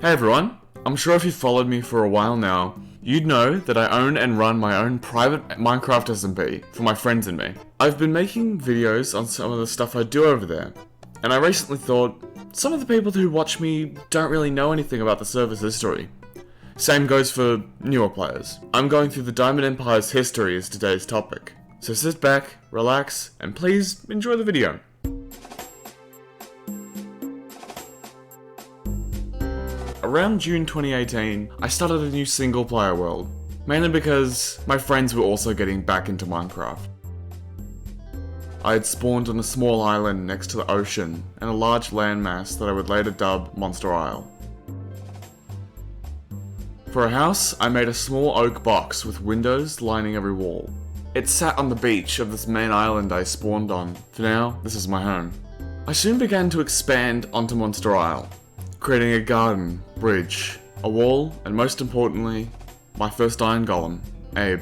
Hey everyone, I'm sure if you've followed me for a while now, you'd know that I own and run my own private Minecraft SMP for my friends and me. I've been making videos on some of the stuff I do over there, and I recently thought, some of the people who watch me don't really know anything about the server's history. Same goes for newer players. I'm going through the Diamond Empire's history as today's topic. So sit back, relax, and please enjoy the video. Around June 2018, I started a new single player world, mainly because my friends were also getting back into Minecraft. I had spawned on a small island next to the ocean and a large landmass that I would later dub Monster Isle. For a house, I made a small oak box with windows lining every wall. It sat on the beach of this main island I spawned on. For now, this is my home. I soon began to expand onto Monster Isle, creating a garden, bridge, a wall, and most importantly, my first iron golem, Abe.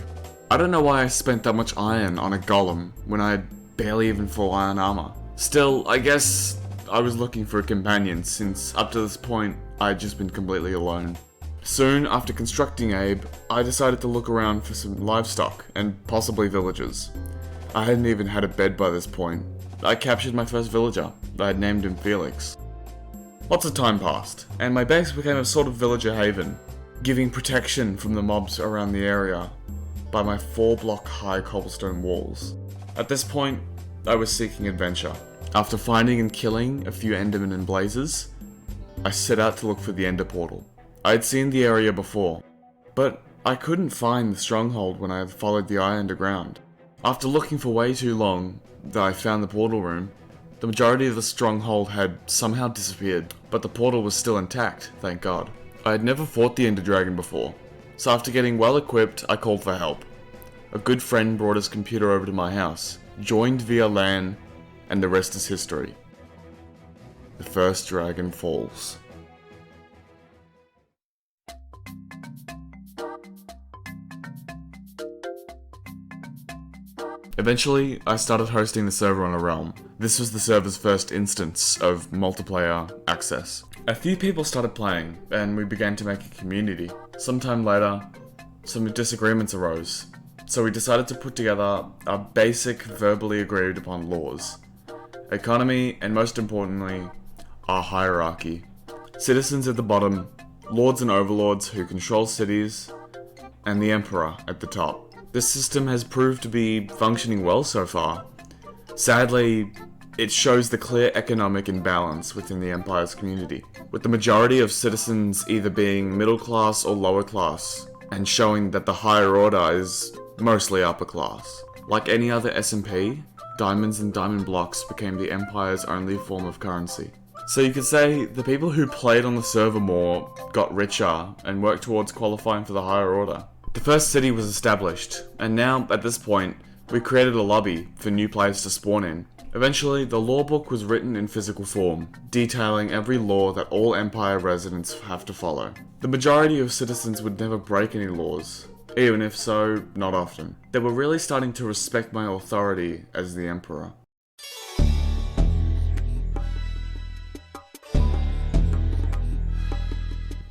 I don't know why I spent that much iron on a golem when I had barely even full iron armor. Still, I guess I was looking for a companion since up to this point I had just been completely alone. Soon after constructing Abe, I decided to look around for some livestock and possibly villagers. I hadn't even had a bed by this point. I captured my first villager. I had named him Felix. Lots of time passed, and my base became a sort of villager haven, giving protection from the mobs around the area by my 4-block high cobblestone walls. At this point, I was seeking adventure. After finding and killing a few endermen and blazes, I set out to look for the ender portal. I had seen the area before, but I couldn't find the stronghold when I had followed the eye underground. After looking for way too long, that I found the portal room. The majority of the stronghold had somehow disappeared, but the portal was still intact, thank God. I had never fought the Ender Dragon before, so after getting well equipped, I called for help. A good friend brought his computer over to my house, joined via LAN, and the rest is history. The first dragon falls. Eventually, I started hosting the server on a realm. This was the server's first instance of multiplayer access. A few people started playing, and we began to make a community. Sometime later, some disagreements arose, so we decided to put together our basic verbally agreed upon laws. Economy, and most importantly, our hierarchy. Citizens at the bottom, lords and overlords who control cities, and the emperor at the top. This system has proved to be functioning well so far. Sadly, it shows the clear economic imbalance within the Empire's community, with the majority of citizens either being middle class or lower class, and showing that the higher order is mostly upper class. Like any other SMP, diamonds and diamond blocks became the Empire's only form of currency. So you could say the people who played on the server more got richer and worked towards qualifying for the higher order. The first city was established, and now, at this point, we created a lobby for new players to spawn in. Eventually, the law book was written in physical form, detailing every law that all Empire residents have to follow. The majority of citizens would never break any laws, even if so, not often. They were really starting to respect my authority as the Emperor.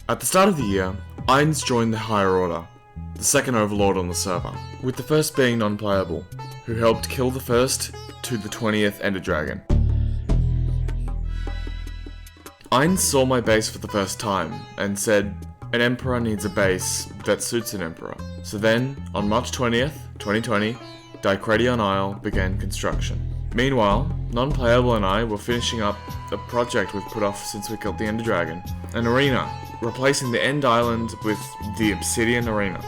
At the start of the year, Irons joined the higher order, the second overlord on the server, with the first being non-playable, who helped kill the first to the 20th Ender Dragon. Ein saw my base for the first time, and said, an emperor needs a base that suits an emperor. So then, on March 20th, 2020, Diocretian Isle began construction. Meanwhile, non-playable and I were finishing up a project we've put off since we killed the Ender Dragon, an arena, replacing the End Island with the Obsidian Arena.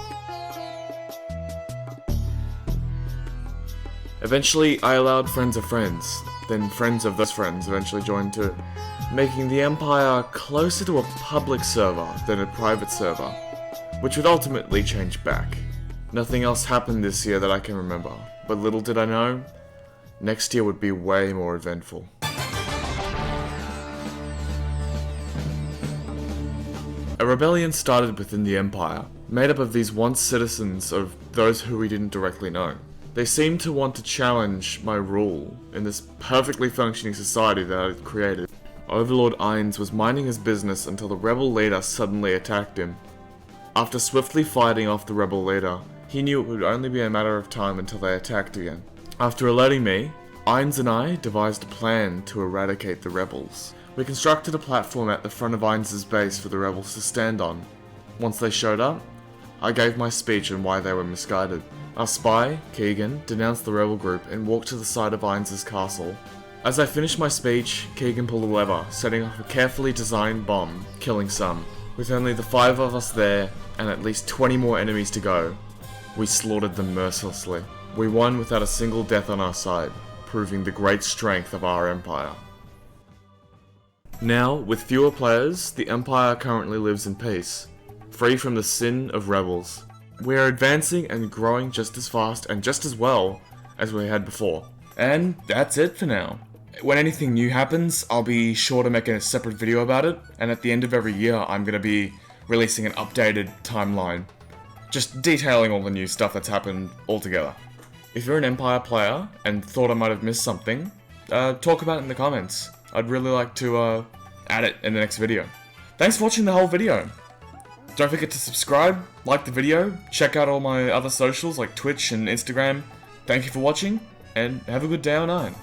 Eventually, I allowed friends of friends, then friends of those friends eventually joined too, making the Empire closer to a public server than a private server, which would ultimately change back. Nothing else happened this year that I can remember, but little did I know, next year would be way more eventful. A rebellion started within the Empire, made up of these once citizens of those who we didn't directly know. They seemed to want to challenge my rule in this perfectly functioning society that I had created. Overlord Ainz was minding his business until the rebel leader suddenly attacked him. After swiftly fighting off the rebel leader, he knew it would only be a matter of time until they attacked again. After alerting me, Ainz and I devised a plan to eradicate the rebels. We constructed a platform at the front of Ainz's base for the rebels to stand on. Once they showed up, I gave my speech on why they were misguided. Our spy, Keegan, denounced the rebel group and walked to the side of Ainz's castle. As I finished my speech, Keegan pulled a lever, setting off a carefully designed bomb, killing some. With only the 5 of us there, and at least 20 more enemies to go, we slaughtered them mercilessly. We won without a single death on our side, proving the great strength of our empire. Now, with fewer players, the empire currently lives in peace, free from the sin of rebels. We are advancing and growing just as fast and just as well as we had before. And that's it for now. When anything new happens, I'll be sure to make a separate video about it, and at the end of every year I'm going to be releasing an updated timeline, just detailing all the new stuff that's happened altogether. If you're an Empire player and thought I might have missed something, talk about it in the comments. I'd really like to add it in the next video. Thanks for watching the whole video. Don't forget to subscribe, like the video, check out all my other socials like Twitch and Instagram. Thank you for watching, and have a good day on 9.